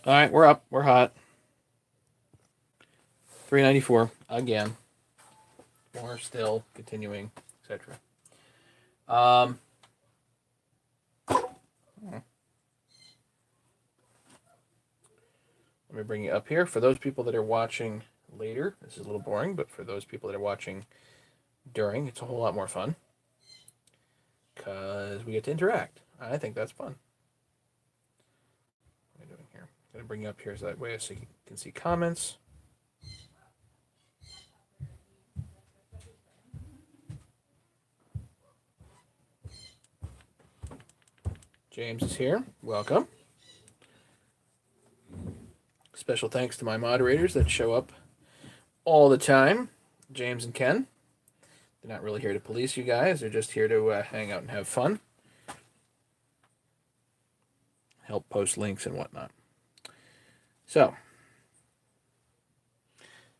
All right, we're up. We're hot. 394 again. More still continuing, etc. Let me bring you up here. For those people that are watching later, this is a little boring, but for those people that are watching during, it's a whole lot more fun because we get to interact. I think that's fun. What am I doing here? I'm going to bring you up here so that way so you can see comments. James is here. Welcome. Special thanks to my moderators that show up all the time, James and Ken. They're not really here to police you guys. They're just here to hang out and have fun. Help post links and whatnot. So,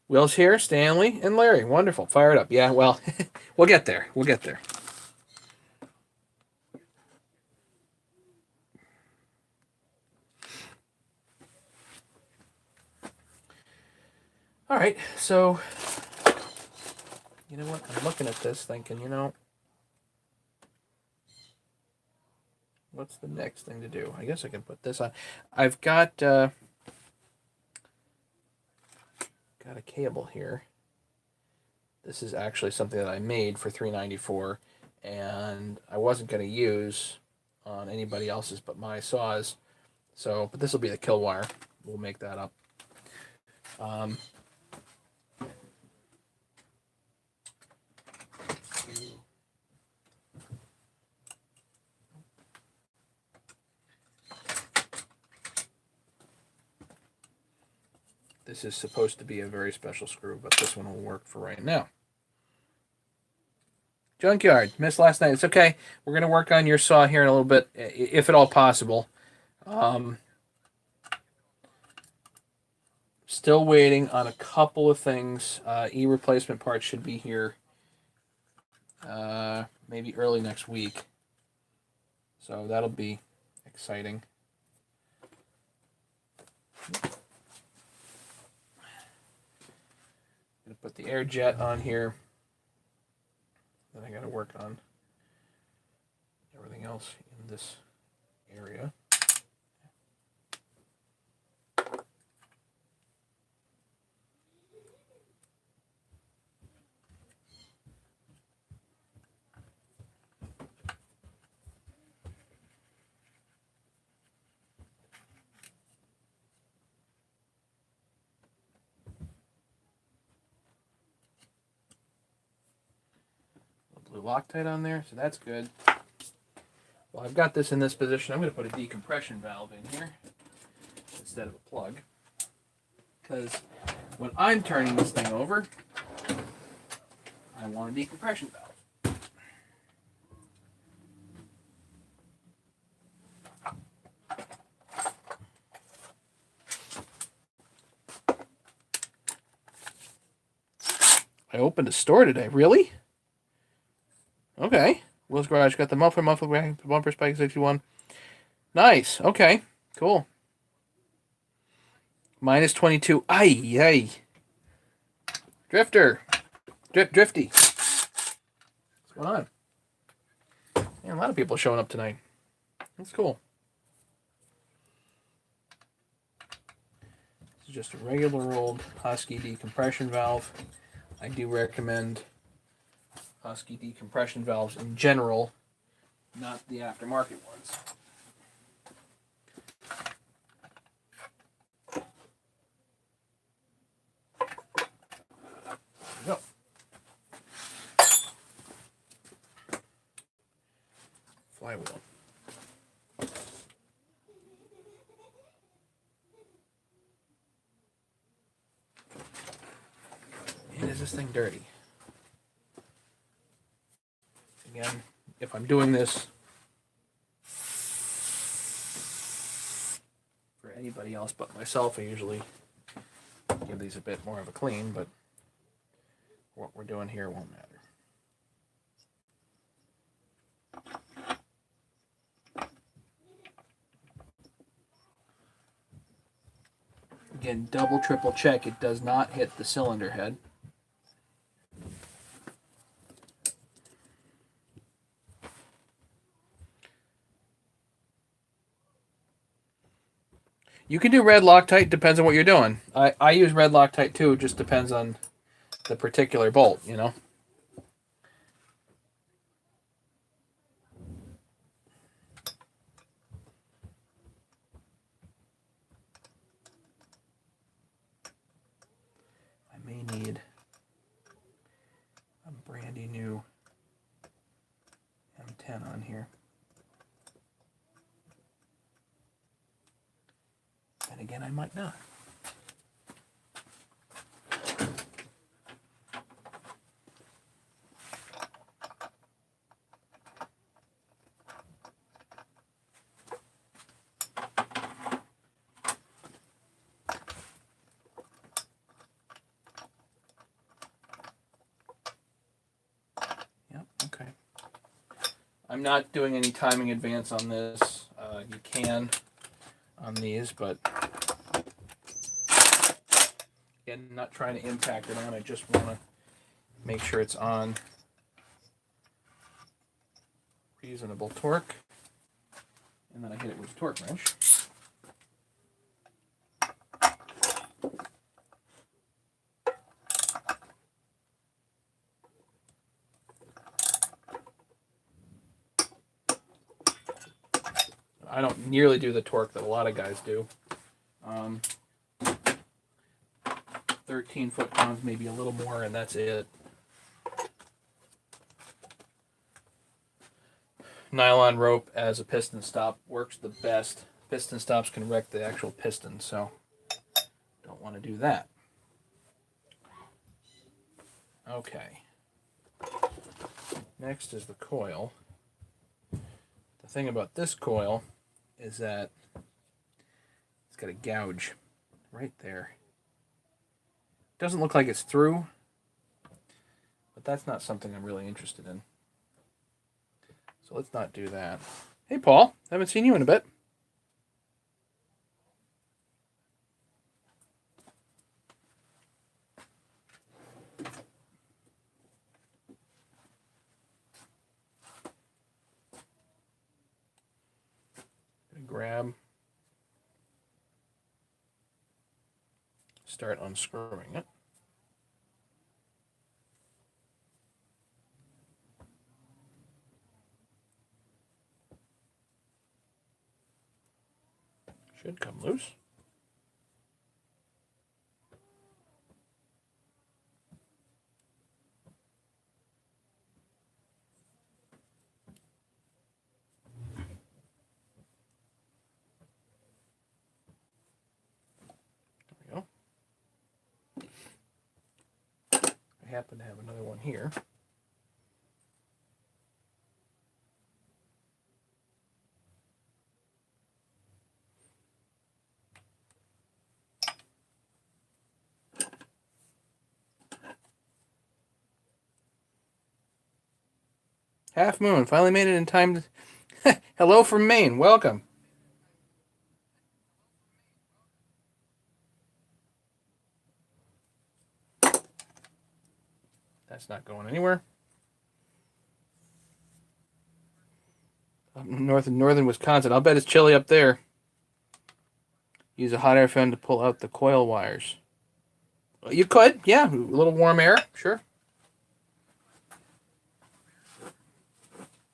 Will's here, Stanley, and Larry. Wonderful. Fire it up. Yeah, well, we'll get there. We'll get there. All right, so, you know what? I'm looking at this thinking, what's the next thing to do? I guess I can put this on. I've got a cable here. This is actually something that I made for $3.94, and I wasn't going to use on anybody else's but my saws. So, but this will be the kill wire. We'll make that up. This is supposed to be a very special screw, but this one will work for right now. Junkyard, missed last night. It's okay. We're going to work on your saw here in a little bit, if at all possible. Still waiting on a couple of things. E-replacement parts should be here maybe early next week. So that'll be exciting. I'm going to put the air jet on here. Then I got to work on everything else in this area. Blue Loctite on there, so that's good. Well, I've got this in this position. I'm going to put a decompression valve in here instead of a plug, because when I'm turning this thing over, I want a decompression valve. I opened a store today. Really? Okay. Will's Garage got the muffler, bumper spike 61. Nice. Okay. Cool. Minus 22. Ay. Drifter. Drifty. What's going on? Man, a lot of people are showing up tonight. That's cool. This is just a regular old Husky decompression valve. I do recommend Husky decompression valves in general, not the aftermarket ones. There we go. Flywheel. Man, is this thing dirty? Again, if I'm doing this for anybody else but myself, I usually give these a bit more of a clean, but what we're doing here won't matter. Again, double, triple check. It does not hit the cylinder head. You can do red Loctite, depends on what you're doing. I use red Loctite too, it just depends on the particular bolt, you know. I may need a brandy new M10 on here. And again, I might not. Yep, okay. I'm not doing any timing advance on this. You can on these, but again, not trying to impact it on. I just want to make sure it's on reasonable torque, and then I hit it with a torque wrench. I don't nearly do the torque that a lot of guys do. 13 foot-pounds, maybe a little more, and that's it. Nylon rope as a piston stop works the best. Piston stops can wreck the actual piston, so don't want to do that. Okay. Next is the coil. The thing about this coil is that it's got a gouge right there. Doesn't look like it's through, but that's not something I'm really interested in. So let's not do that. Hey, Paul. Haven't seen you in a bit. Grab. Start unscrewing it. Should come loose. There we go. I happen to have another one here. Half Moon, finally made it in time to... Hello from Maine, welcome. That's not going anywhere. Up north in northern Wisconsin. I'll bet it's chilly up there. Use a hot air fan to pull out the coil wires. You could, yeah. A little warm air, sure.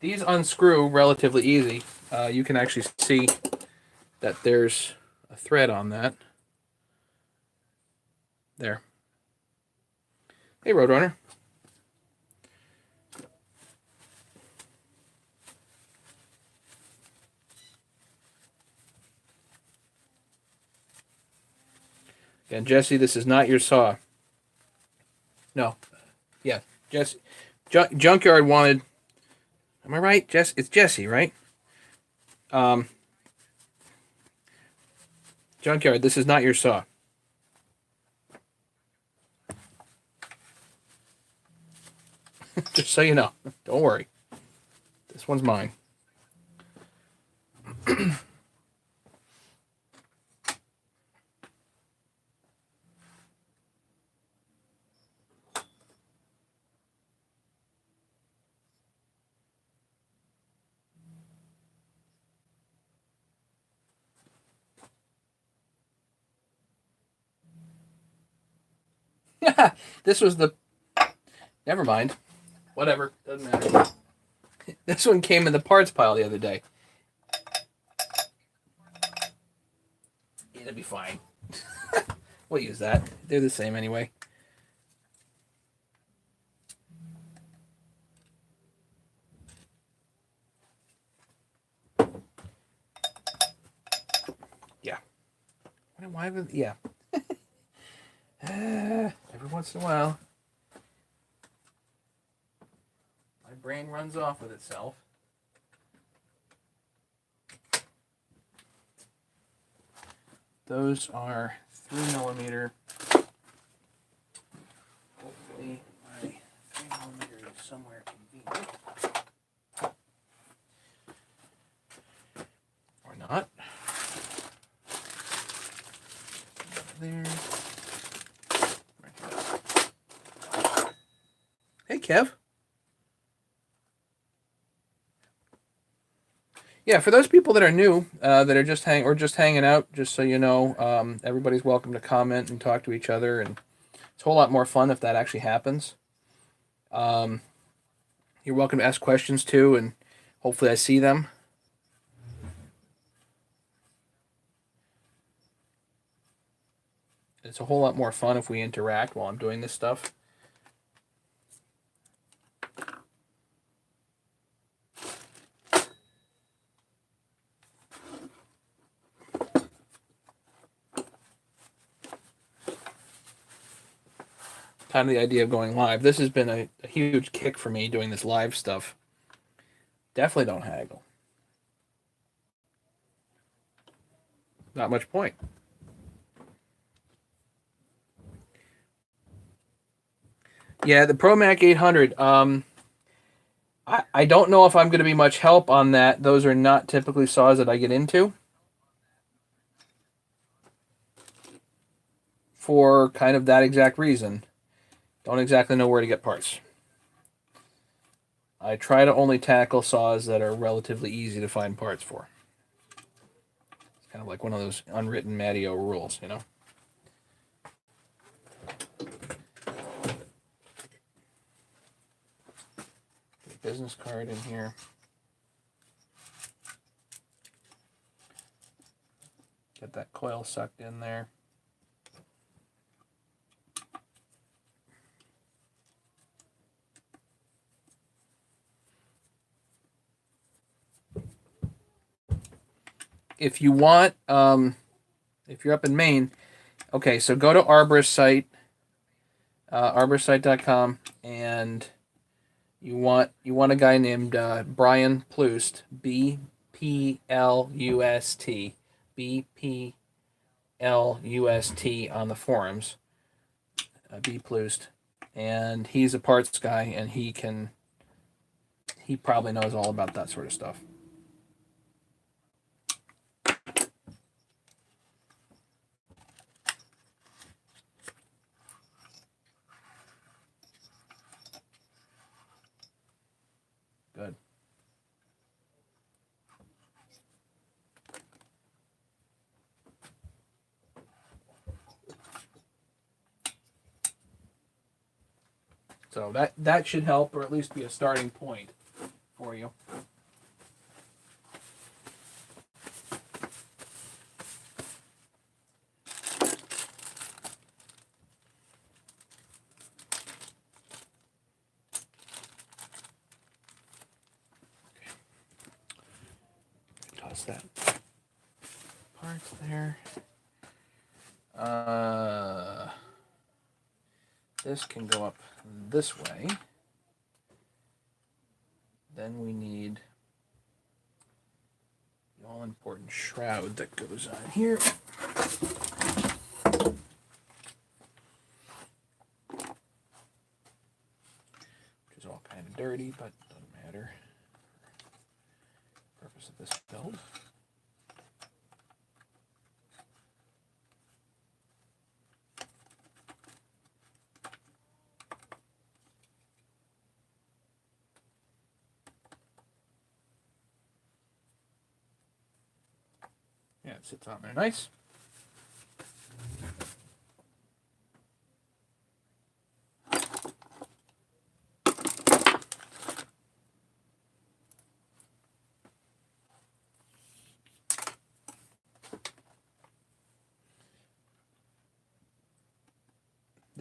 These unscrew relatively easy. You can actually see that there's a thread on that. There. Hey, Roadrunner. Again, Jesse, this is not your saw. No. Yeah, Jesse. Junkyard wanted... Am I right? It's Jesse, right? Junkyard, this is not your saw. Just so you know. Don't worry. This one's mine. This was the... Never mind. Whatever. Doesn't matter. This one came in the parts pile the other day. It'll be fine. We'll use that. They're the same anyway. Yeah. Why would... Yeah. Every once in a while, my brain runs off with itself. Those are 3mm. Hopefully my 3mm is somewhere convenient. Or not. There. Hey, Kev. Yeah, for those people that are new, that are just hanging out, just so you know, everybody's welcome to comment and talk to each other, and it's a whole lot more fun if that actually happens. You're welcome to ask questions too, and hopefully I see them. It's a whole lot more fun if we interact while I'm doing this stuff. Kind of the idea of going live. This has been a huge kick for me doing this live stuff. Definitely don't haggle. Not much point. Yeah, the ProMac 800. I don't know if I'm going to be much help on that. Those are not typically saws that I get into. For kind of that exact reason. Don't exactly know where to get parts. I try to only tackle saws that are relatively easy to find parts for. It's kind of like one of those unwritten Matteo rules, you know? Business card in here. Get that coil sucked in there. If you want, if you're up in Maine, okay, so go to Arborist site, arboristsite.com, and you want a guy named Brian Plust, B-P-L-U-S-T, B-P-L-U-S-T on the forums, B Plust, and he's a parts guy, and he probably knows all about that sort of stuff. Good. So that should help, or at least be a starting point for you. Toss that parts there. This can go up this way. Then we need the all-important shroud that goes on here. Which is all kind of dirty, but doesn't matter. Purpose of this build. Yeah, it sits on there nice.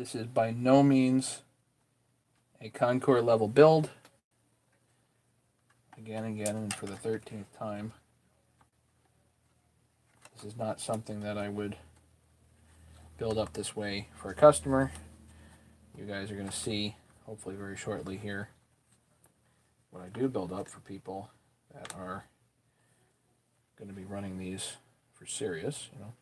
This is by no means a Concord level build. Again and again, and for the 13th time. This is not something that I would build up this way for a customer. You guys are going to see, hopefully very shortly here, what I do build up for people that are going to be running these for serious, you know.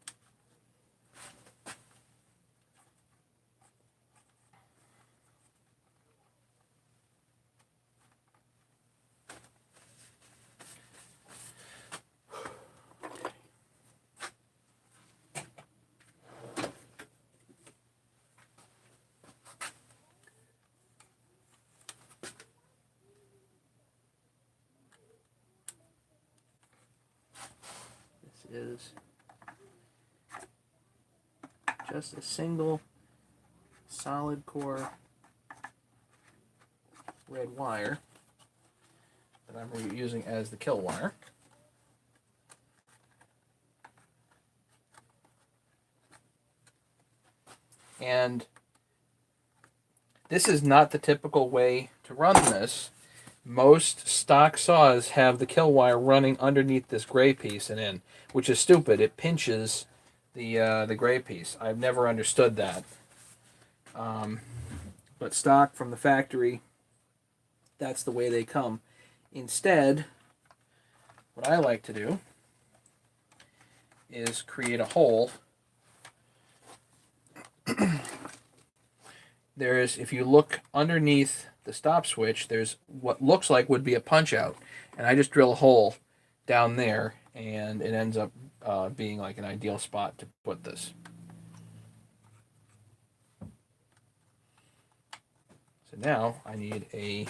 Is just a single solid core red wire that I'm using as the kill wire. And this is not the typical way to run this. Most stock saws have the kill wire running underneath this gray piece and in, which is stupid. It pinches the gray piece. I've never understood that. But stock from the factory, that's the way they come. Instead, what I like to do is create a hole. There's, if you look underneath the stop switch, there's what looks like would be a punch out, and I just drill a hole down there, and it ends up being like an ideal spot to put this. So now I need a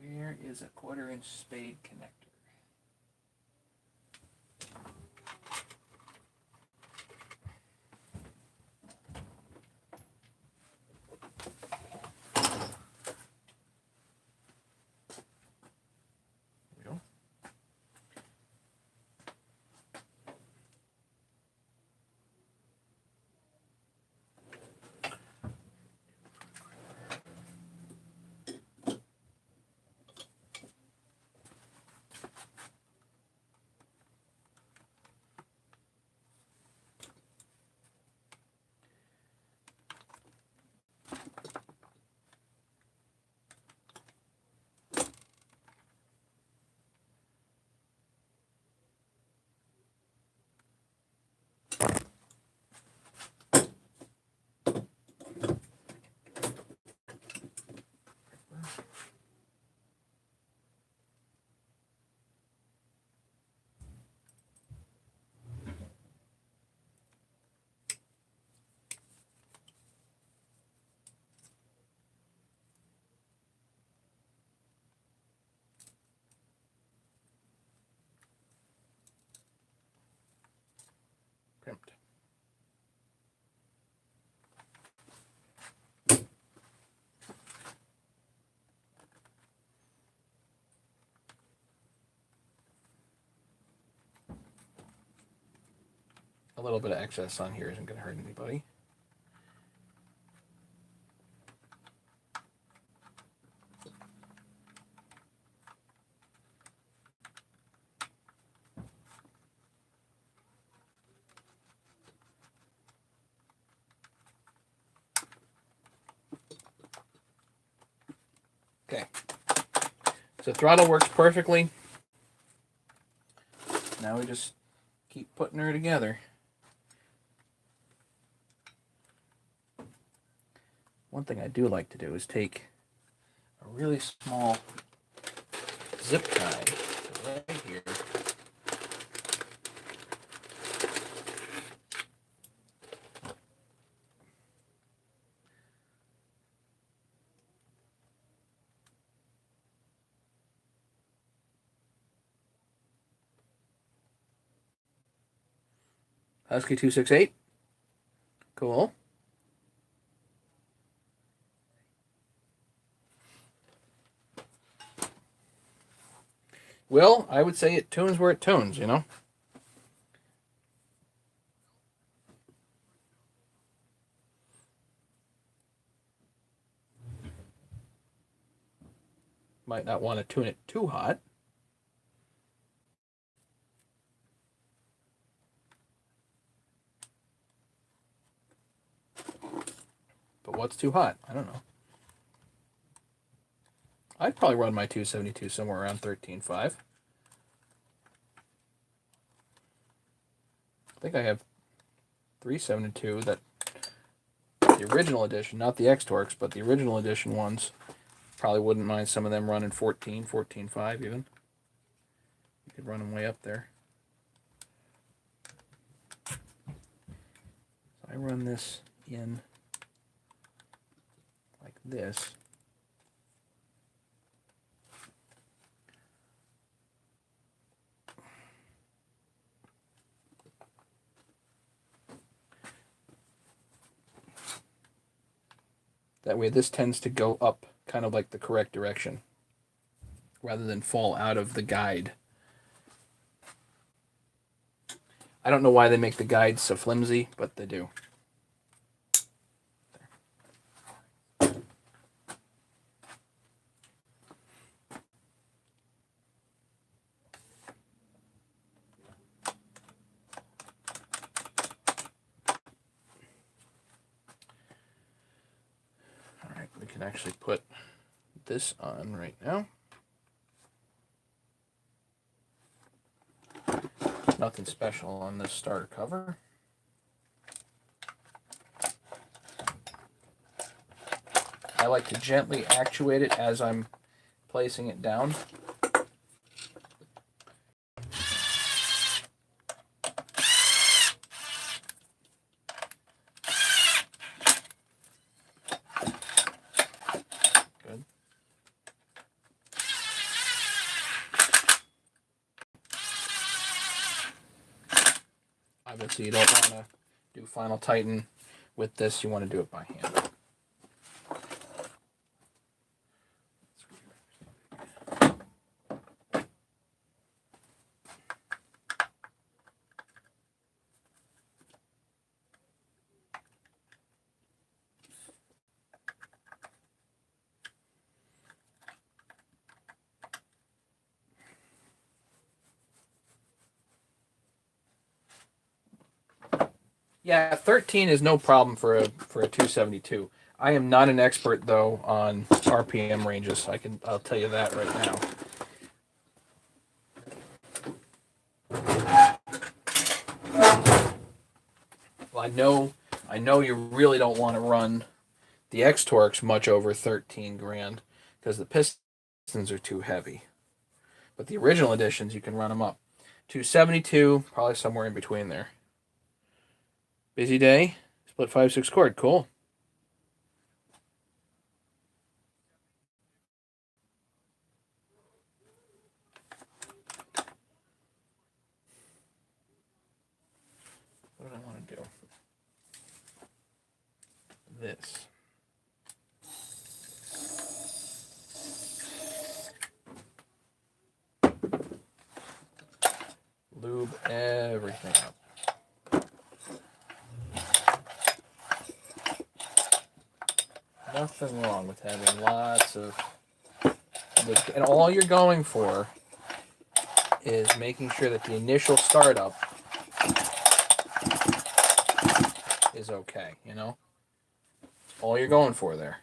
where is a 1/4-inch spade connector? Crimped. A little bit of excess on here isn't going to hurt anybody. Okay, so throttle works perfectly. Now we just keep putting her together. One thing I do like to do is take a really small zip tie right here. Husky 268. Cool. Well, I would say it tunes where it tunes, you know? Might not want to tune it too hot. But what's too hot? I don't know. I'd probably run my 272 somewhere around 13.5. I think I have 372 that the original edition, not the X-Torques, but the original edition ones. Probably wouldn't mind some of them running 14, 14.5 even. You could run them way up there. So I run this in like this. That way this tends to go up kind of like the correct direction rather than fall out of the guide. I don't know why they make the guides so flimsy, but they do. All right, we can actually put this on right now. Nothing special on this starter cover. I like to gently actuate it as I'm placing it down. Good. Obviously, you don't want to do final tighten with this. You want to do it by hand. Yeah, 13 is no problem for a 272. I am not an expert though on RPM ranges. I'll tell you that right now. Well, I know you really don't want to run the X-Torques much over 13 grand because the pistons are too heavy. But the original editions, you can run them up. 272, probably somewhere in between there. Busy day, split 5/6 cord, cool. What do I want to do? This. Lube everything up. Nothing wrong with having lots of, and all you're going for is making sure that the initial startup is okay, you know? All you're going for there.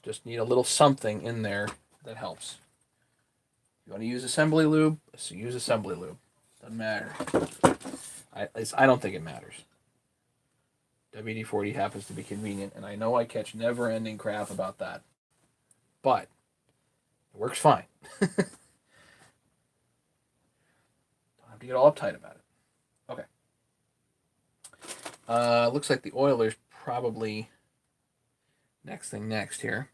Just need a little something in there that helps. You want to use assembly lube? So use assembly lube. Doesn't matter. I don't think it matters. WD-40 happens to be convenient, and I know I catch never-ending crap about that. But it works fine. Don't have to get all uptight about it. Okay. Looks like the oiler's probably next thing next here.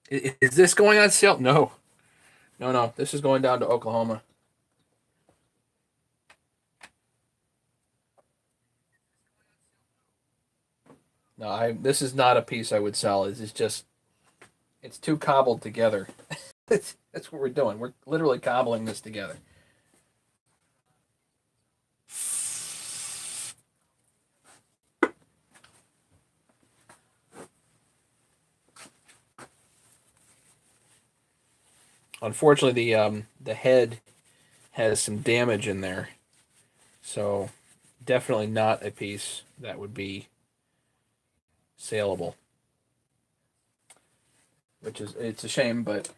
Is this going on sale? No. No. This is going down to Oklahoma. No, this is not a piece I would sell. This is just It's too cobbled together. That's what we're doing. We're literally cobbling this together. Unfortunately, the head has some damage in there, so definitely not a piece that would be saleable. Which is, it's a shame, but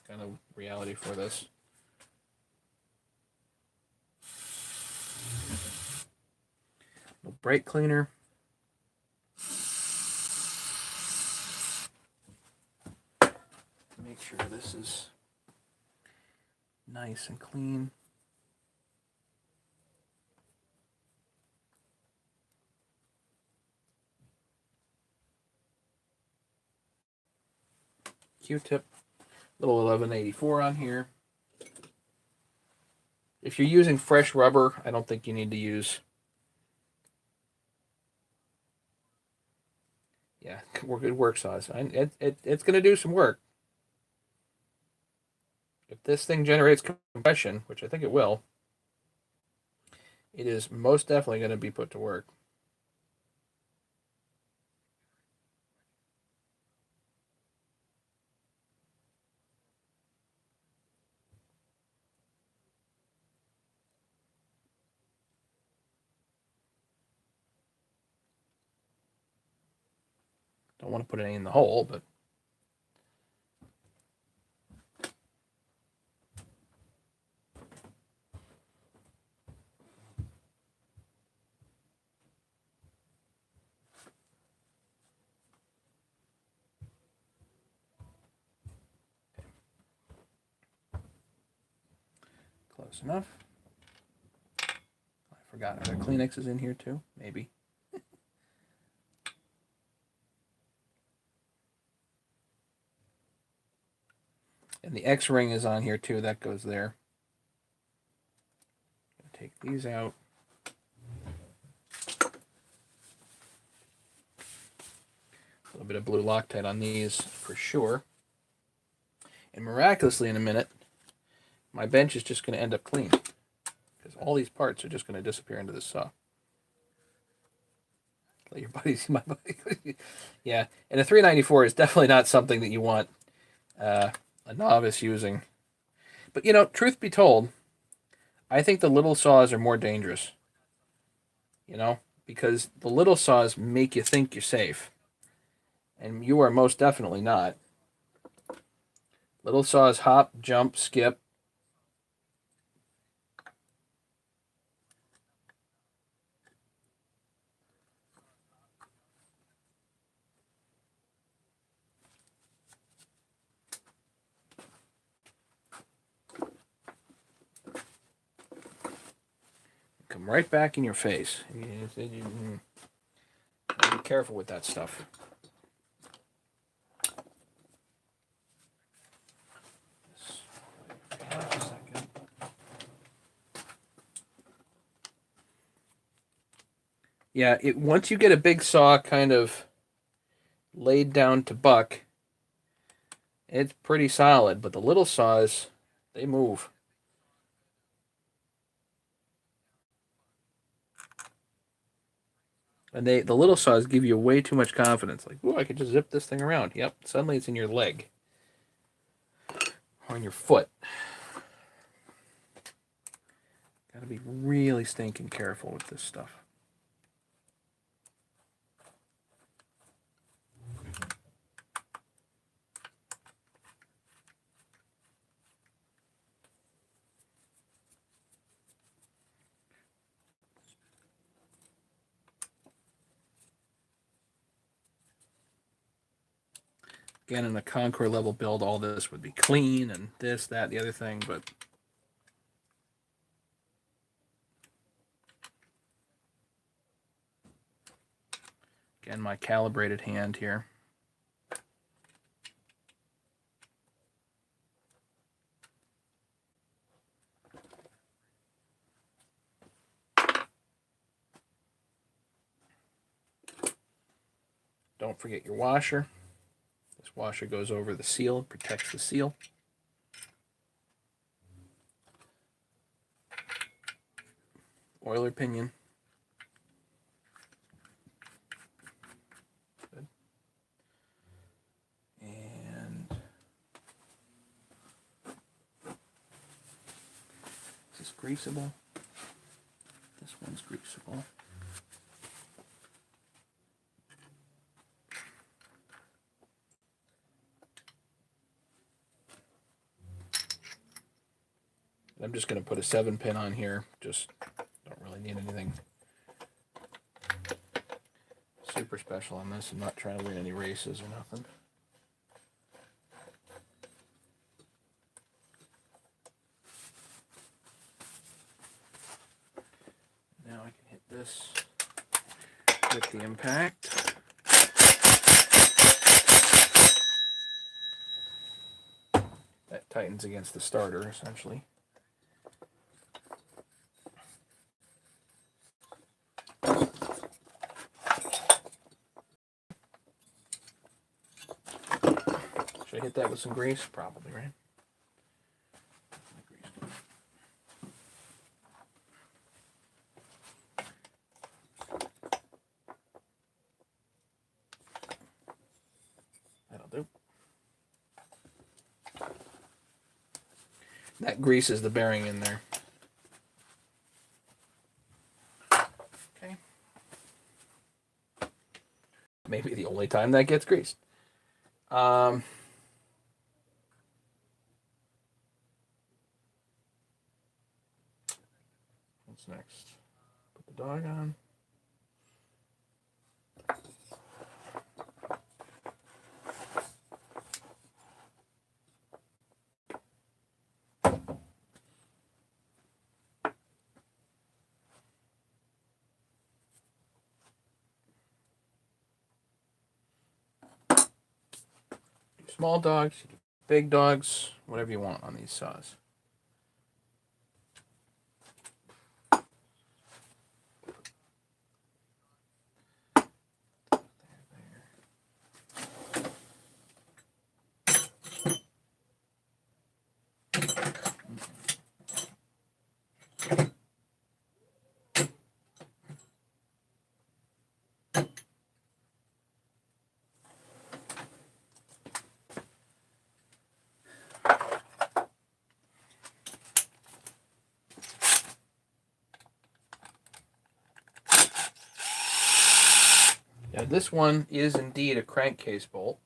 kind of reality for this. No brake cleaner. Make sure this is nice and clean. Q-tip, little 1184 on here. If you're using fresh rubber, I don't think you need to use. Yeah, good work saws. It's going to do some work. If this thing generates compression, which I think it will, it is most definitely going to be put to work. Don't want to put any in the hole, but close enough. I forgot, are there Kleenexes in here too? Maybe. And the X-ring is on here too, that goes there. Take these out. A little bit of blue Loctite on these for sure. And miraculously in a minute, my bench is just going to end up clean. Because all these parts are just going to disappear into the saw. Let your buddy see my buddy. Yeah, and a 394 is definitely not something that you want a novice using. But, you know, truth be told, I think the little saws are more dangerous. You know, because the little saws make you think you're safe. And you are most definitely not. Little saws hop, jump, skip. Come right back in your face. Be careful with that stuff. Yeah, once you get a big saw kind of laid down to buck, it's pretty solid. But the little saws, they move. And the little saws give you way too much confidence. Like, ooh, I could just zip this thing around. Yep, suddenly it's in your leg. Or in your foot. Gotta be really stinking careful with this stuff. Again, in a Concord level build, all this would be clean and this, that, the other thing, but again, my calibrated hand here. Don't forget your washer. This This washer goes over the seal, protects the seal. Oiler pinion. Good. And is this greasable? This one's greasable. I'm just going to put a 7-pin on here. Just don't really need anything super special on this. I'm not trying to win any races or nothing. Now I can hit this with the impact. That tightens against the starter, essentially. Should I hit that with some grease? Probably, right? That'll do. That greases the bearing in there. Okay. Maybe the only time that gets greased. What's next? Put the dog on. Small dogs, big dogs, whatever you want on these saws. Now this one is indeed a crankcase bolt.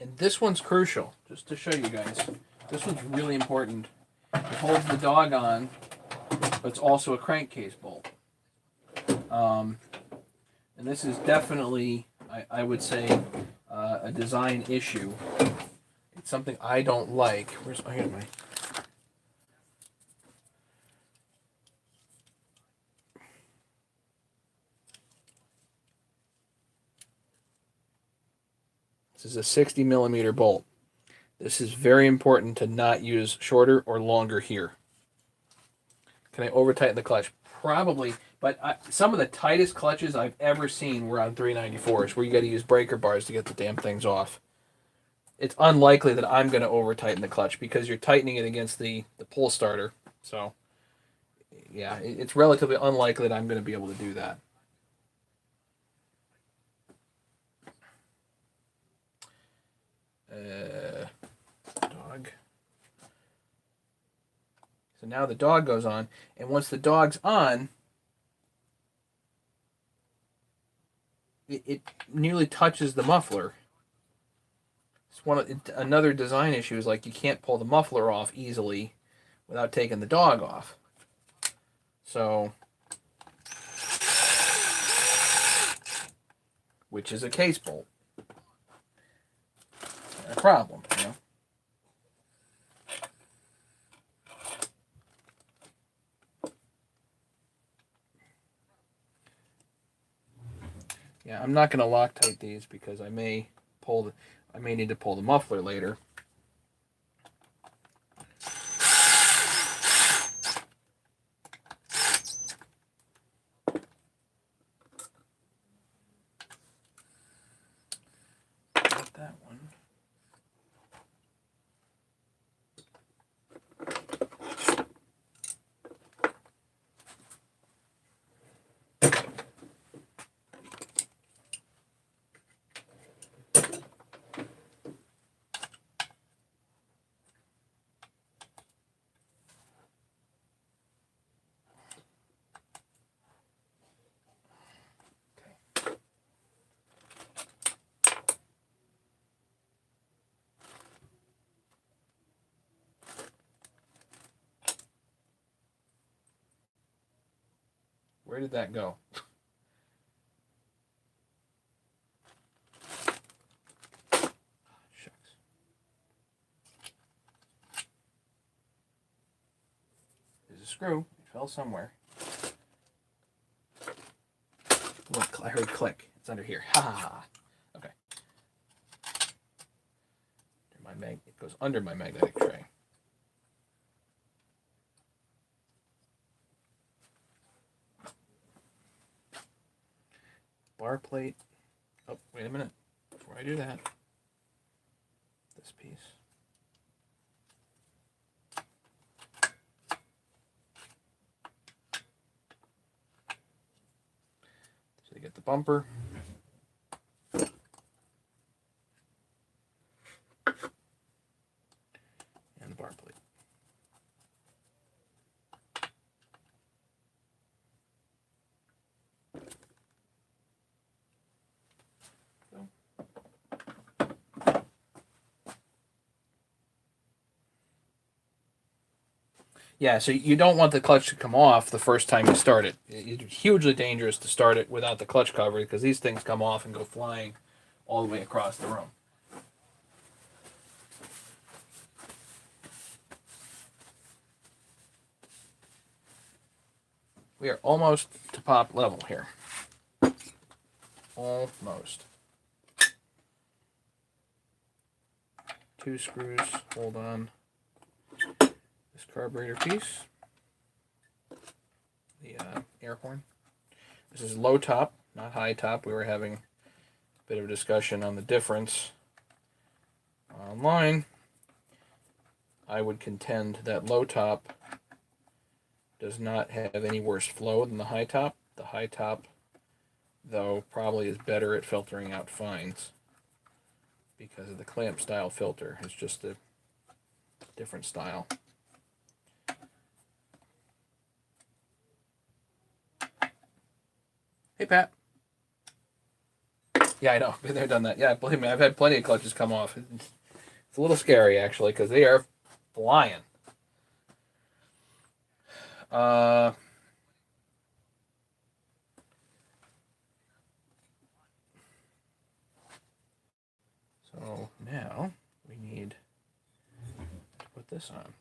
And this one's crucial, just to show you guys. This one's really important. It holds the dog on, but it's also a crankcase bolt. And this is definitely, I would say, a design issue. It's something I don't like. Here's my... This is a 60 millimeter bolt. This is very important to not use shorter or longer here. Can I over tighten the clutch? Probably, but some of the tightest clutches I've ever seen were on 394s, where you got to use breaker bars to get the damn things off. It's unlikely that I'm going to over tighten the clutch because you're tightening it against the pull starter. So, yeah, it's relatively unlikely that I'm going to be able to do that. Dog. So now the dog goes on, and once the dog's on, it nearly touches the muffler. It's another design issue is like you can't pull the muffler off easily without taking the dog off. So, which is a case bolt. A problem, you know. Yeah, I'm not going to Loctite these because I may need to pull the muffler later. Where did that go? Shucks. There's a screw. It fell somewhere. Look, I heard click. It's under here. Ha ha ha. Okay. It goes under my magnetic tray. Bar plate. Oh, wait a minute. Before I do that, this piece. So you get the bumper. And the bar plate. Yeah, so you don't want the clutch to come off the first time you start it. It's hugely dangerous to start it without the clutch cover because these things come off and go flying all the way across the room. We are almost to pop level here. Almost. 2 screws hold on this carburetor piece. The air horn. This is low top, not high top. We were having a bit of a discussion on the difference online. I would contend that low top does not have any worse flow than the high top. The high top, though, probably is better at filtering out fines because of the clamp style filter. It's just a different style. Hey, Pat. Yeah, I know. Been there, done that. Yeah, believe me, I've had plenty of clutches come off. It's a little scary, actually, because they are flying. So now we need to put this on.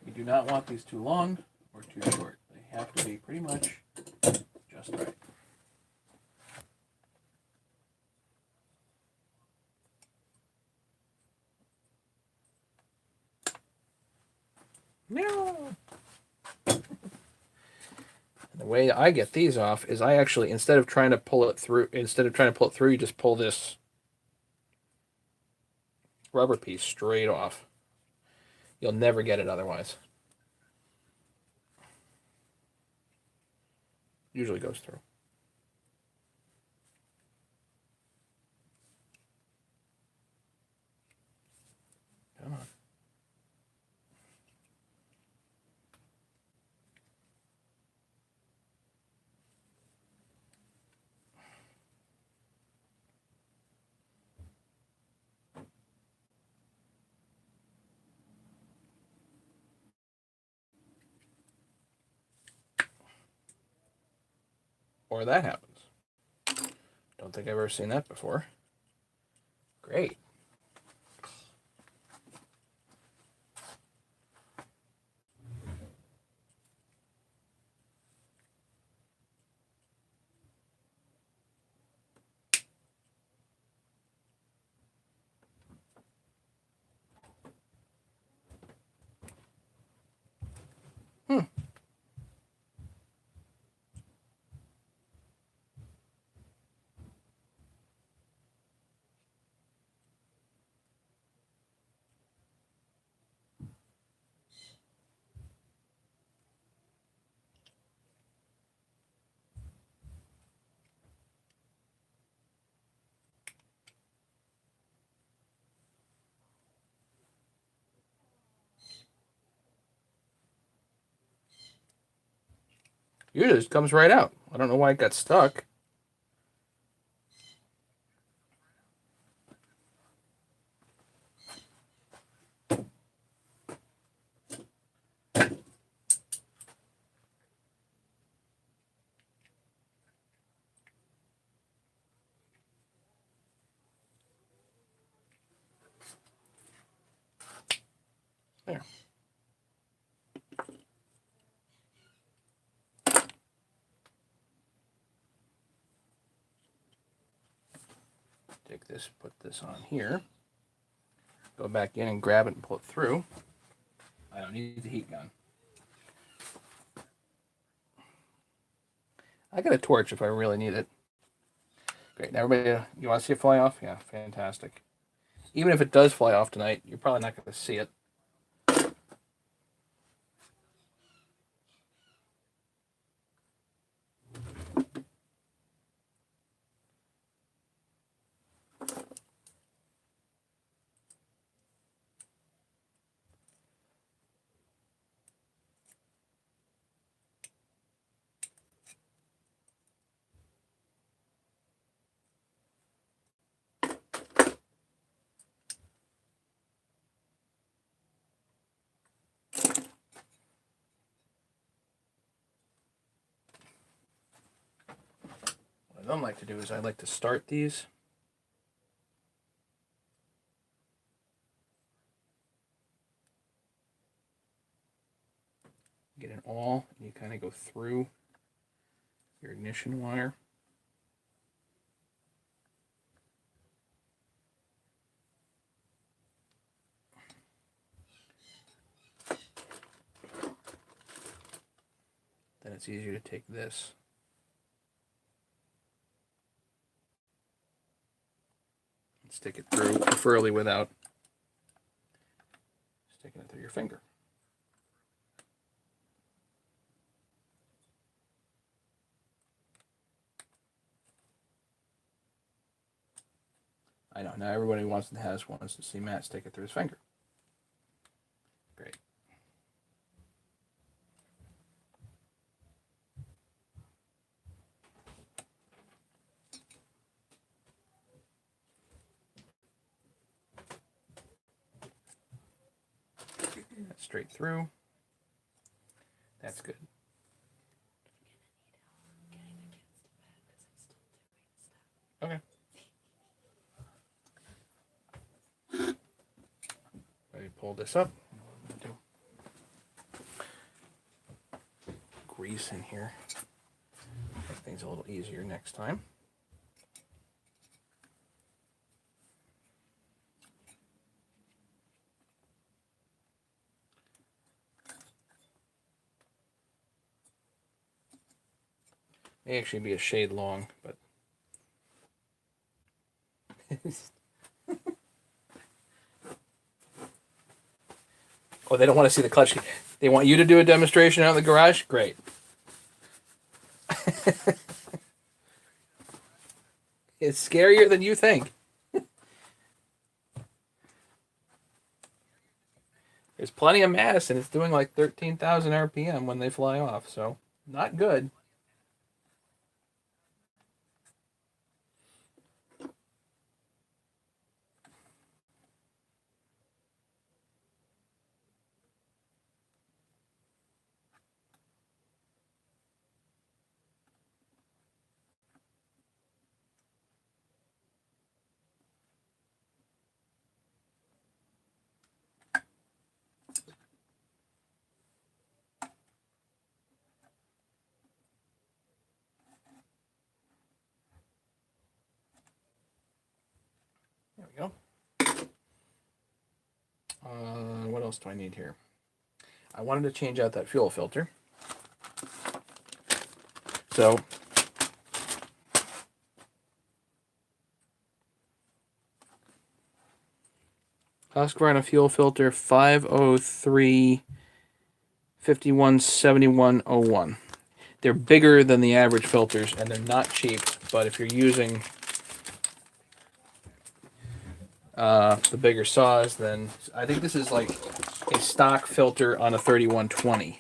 You do not want these too long or too short. They have to be pretty much just right. No. And the way I get these off is I actually, instead of trying to pull it through, you just pull this rubber piece straight off. You'll never get it otherwise. Usually goes through. Come on. Or that happens. Don't think I've ever seen that before. Great. Usually it just comes right out. I don't know why it got stuck. There. Take this, put this on here. Go back in and grab it and pull it through. I don't need the heat gun. I got a torch if I really need it. Great. Now everybody, you want to see it fly off? Yeah, fantastic. Even if it does fly off tonight, you're probably not going to see it. What I don't like to do is I like to start these. Get an awl, and you kind of go through your ignition wire. Then it's easier to take this. And stick it through, preferably without sticking it through your finger. I know, now everybody wants to see Matt stick it through his finger. Great. That's straight through. That's good. Okay. Let me pull this up. Do grease in here. Make things a little easier next time. May actually be a shade long, but oh, they don't want to see the clutch key. They want you to do a demonstration out in the garage? Great. It's scarier than you think. There's plenty of mass, and it's doing like 13,000 RPM when they fly off, so not good. There we go. What else do I need here? I wanted to change out that fuel filter. So Husqvarna fuel filter 503 517101. They're bigger than the average filters, and they're not cheap, but if you're using the bigger saws, then I think this is like a stock filter on a 3120.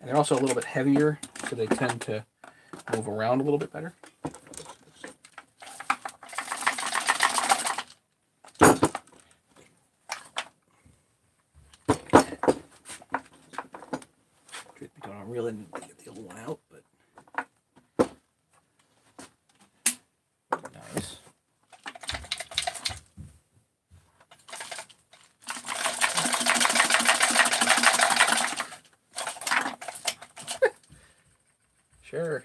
They're also a little bit heavier, so they tend to move around a little bit better. Truth be told, I really need to get the old one out, but nice. Sure.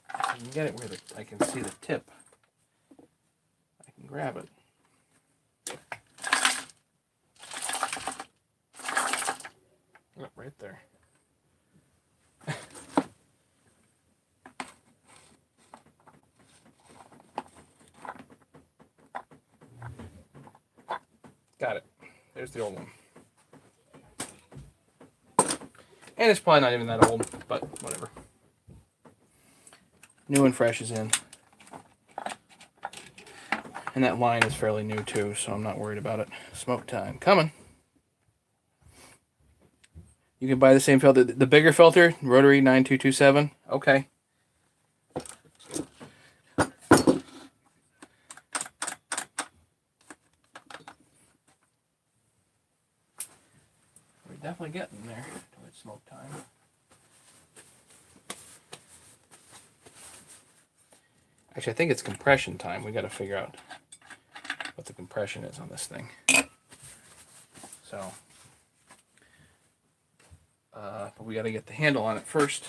I can get it where I can see the tip. I can grab it. Oh, right there. Got it. There's the old one. And it's probably not even that old, but whatever. New and fresh is in. And that line is fairly new too, so I'm not worried about it. Smoke time. Coming. You can buy the same filter. The bigger filter, rotary 9227. Okay. We're definitely getting there towards smoke time. Actually, I think it's compression time. We got to figure out what the compression is on this thing. So, but we got to get the handle on it first.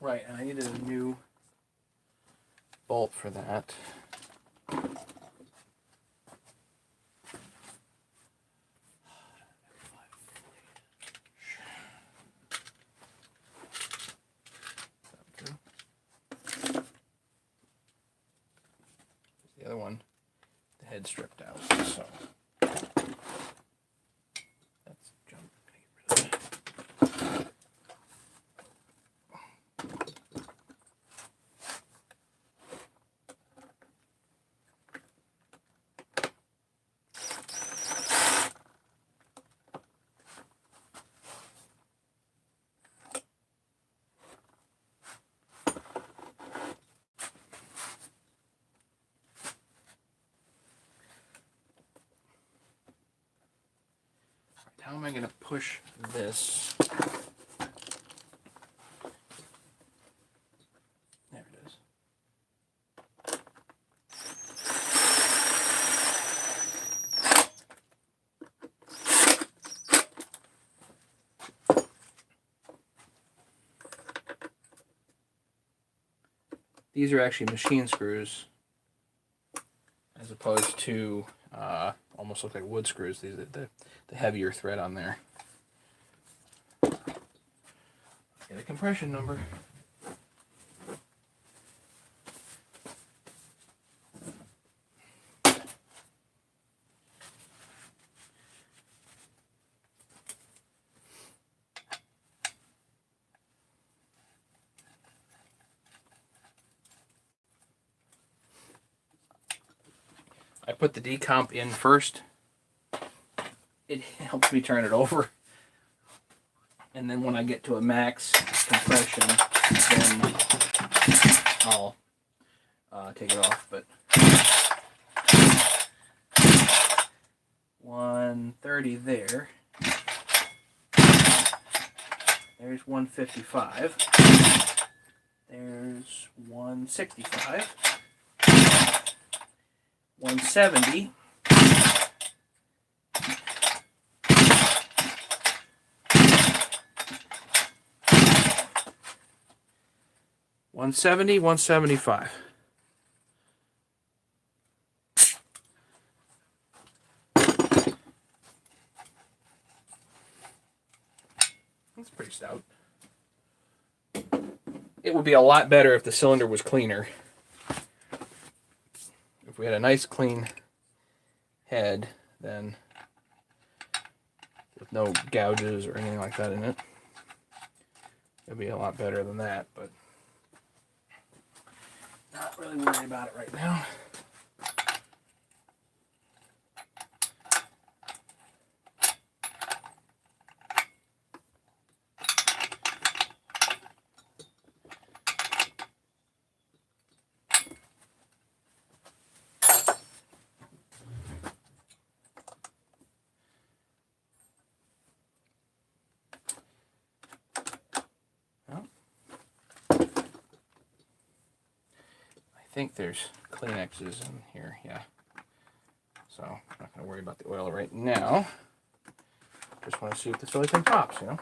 Right, and I needed a new bolt for that. The other one, the head stripped out, so that's junk. Get rid of that. How am I going to push this? There it is. These are actually machine screws as opposed to almost look like wood screws. These are the heavier thread on there. Get a compression number. I put the decomp in first. It helps me turn it over. And then when I get to a max compression, then I'll take it off. But 130 there. There's 155. There's 165. 170. 170, 175. That's pretty stout. It would be a lot better if the cylinder was cleaner. If we had a nice clean head, then with no gouges or anything like that in it, it'd be a lot better than that, but not really worried about it right now. I think there's Kleenexes in here, yeah. So I'm not going to worry about the oil right now. Just want to see if the filling thing pops, you know.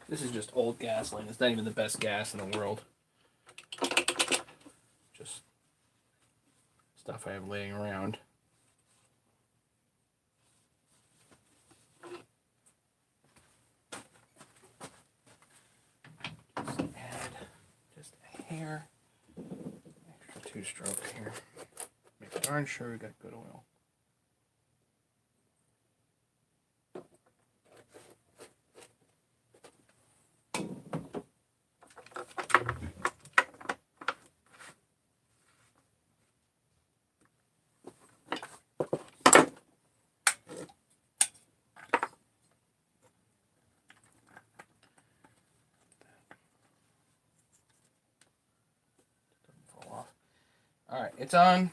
This is just old gasoline. It's not even the best gas in the world. Just stuff I have laying around. Just add just a hair. Extra two-stroke here. Make darn sure we got good oil. All right, it's on.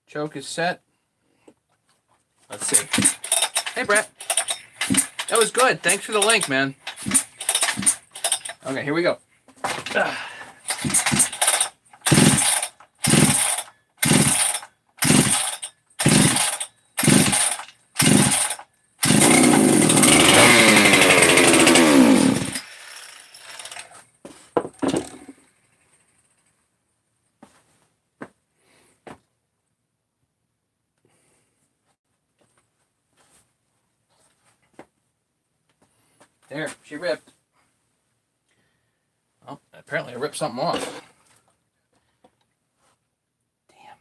Choke is set. Let's see. Hey, Brett. That was good. Thanks for the link, man. Okay, here we go. There, she ripped. Oh, apparently I ripped something off. Damn.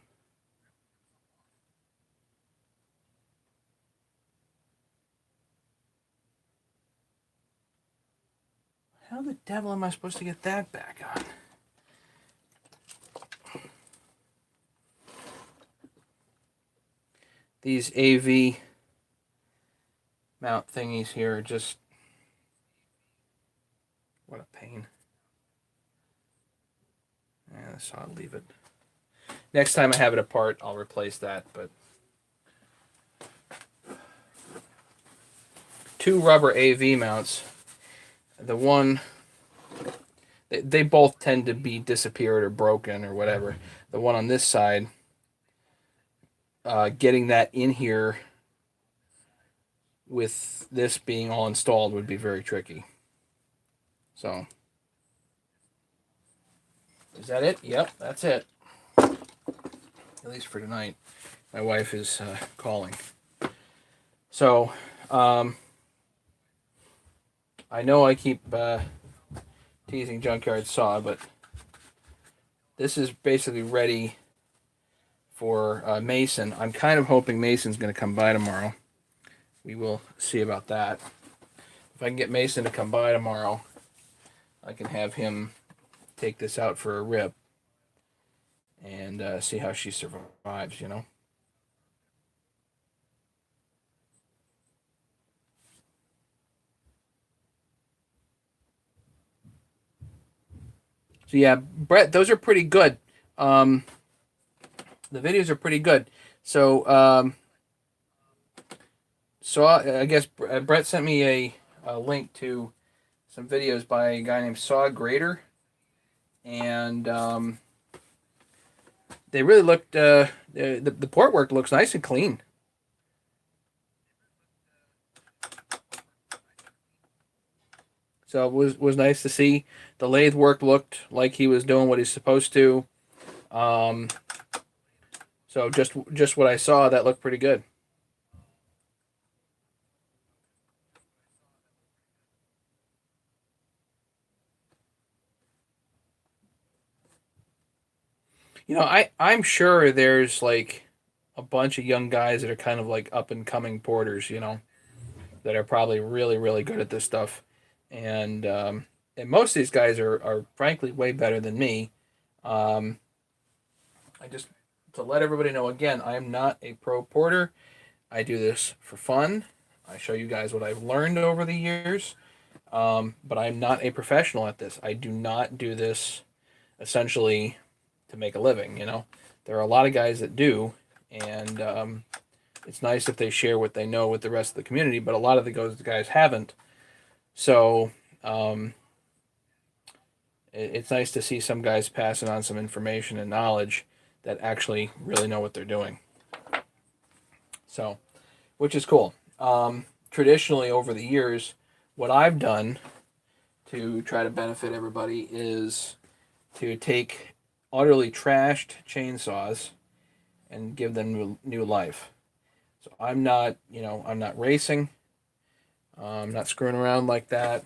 How the devil am I supposed to get that back on? These AV mount thingies here are just... what a pain. Yeah, so I'll leave it. Next time I have it apart, I'll replace that, but two rubber AV mounts. The one, they both tend to be disappeared or broken or whatever. The one on this side, getting that in here with this being all installed would be very tricky. So, is that it? Yep, that's it. At least for tonight. My wife is calling. So, I know I keep teasing Junkyard Saw, but this is basically ready for Mason. I'm kind of hoping Mason's going to come by tomorrow. We will see about that. If I can get Mason to come by tomorrow, I can have him take this out for a rip and see how she survives, you know. So yeah, Brett, those are pretty good. The videos are pretty good. So I guess Brett sent me a link to some videos by a guy named Saw Grader, and they really looked. The port work looks nice and clean. So it was nice to see. The lathe work looked like he was doing what he's supposed to. So just what I saw, that looked pretty good. You know, I'm sure there's like a bunch of young guys that are kind of like up and coming porters, you know, that are probably really, really good at this stuff. And most of these guys are frankly way better than me. I just, to let everybody know again, I am not a pro porter. I do this for fun. I show you guys what I've learned over the years. But I'm not a professional at this. I do not do this essentially to make a living, you know. There are a lot of guys that do, and it's nice if they share what they know with the rest of the community, but a lot of the guys haven't. So it's nice to see some guys passing on some information and knowledge that actually really know what they're doing. So, which is cool. Traditionally, over the years, what I've done to try to benefit everybody is to take utterly trashed chainsaws and give them new life. So I'm not, you know, I'm not racing. I'm not screwing around like that.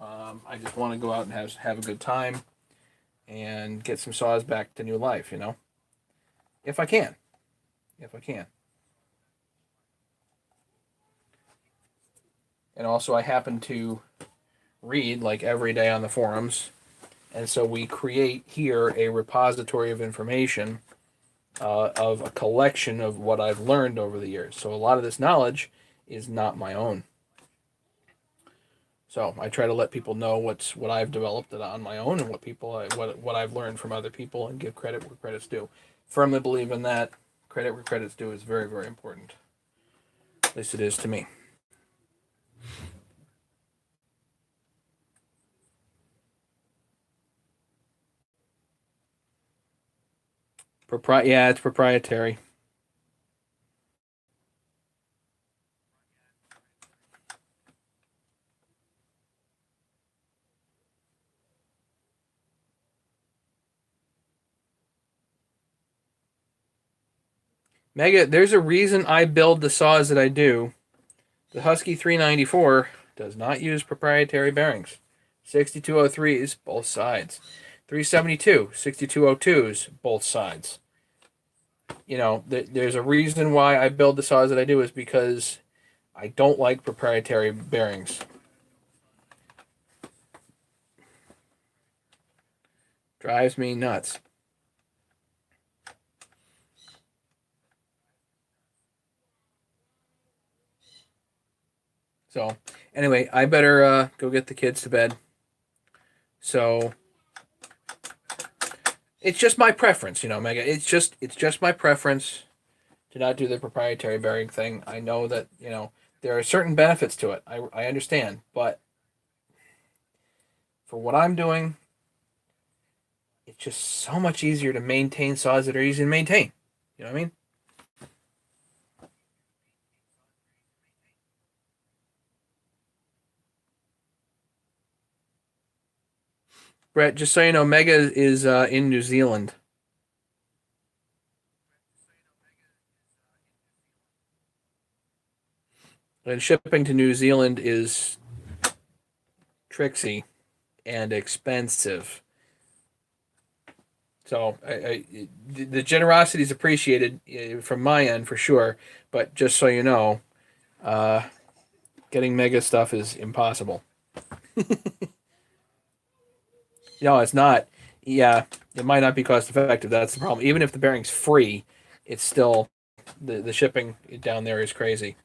I just want to go out and have a good time and get some saws back to new life, you know, if I can. And also, I happen to read like every day on the forums, and so we create here a repository of information, of a collection of what I've learned over the years. So a lot of this knowledge is not my own. So I try to let people know what I've developed on my own and what I've learned from other people, and give credit where credit's due. Firmly believe in that. Credit where credit's due is very, very important. At least it is to me. Yeah, it's proprietary. Mega, there's a reason I build the saws that I do. The Husky 394 does not use proprietary bearings. 6203s, both sides. 372, 6202s, both sides. You know, there's a reason why I build the saws that I do, is because I don't like proprietary bearings. Drives me nuts. So, anyway, I better go get the kids to bed. So, it's just my preference, you know, Mega. It's just my preference to not do the proprietary bearing thing. I know that, you know, There are certain benefits to it. I understand, but for what I'm doing, it's just so much easier to maintain saws that are easy to maintain. You know what I mean? Brett, just so you know, Mega is in New Zealand. And shipping to New Zealand is tricksy and expensive. So the generosity is appreciated from my end for sure. But just so you know, uh, getting Mega stuff is impossible. No, it's not. Yeah, it might not be cost effective. That's the problem. Even if the bearing's free, it's still the shipping down there is crazy.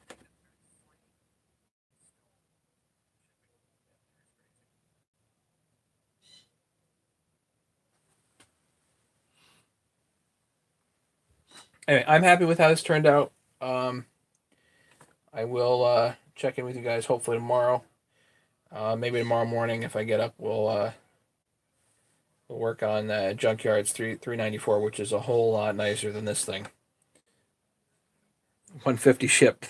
Anyway, I'm happy with how this turned out. Um, I will check in with you guys hopefully tomorrow. Maybe tomorrow morning if I get up, we'll work on Junkyard's 394, which is a whole lot nicer than this thing. 150 shipped.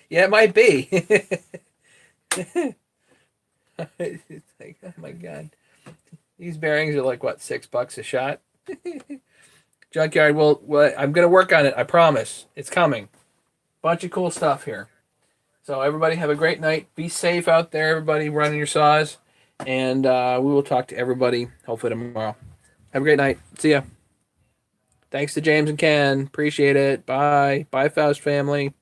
Yeah, it might be. It's like, oh my god, these bearings are like what, $6 a shot? Junkyard, well, I'm gonna work on it. I promise. It's coming. Bunch of cool stuff here. So everybody have a great night. Be safe out there, everybody running your saws, and we will talk to everybody hopefully tomorrow. Have a great night. See ya. Thanks to James and Ken. Appreciate it. Bye. Bye, Faust family.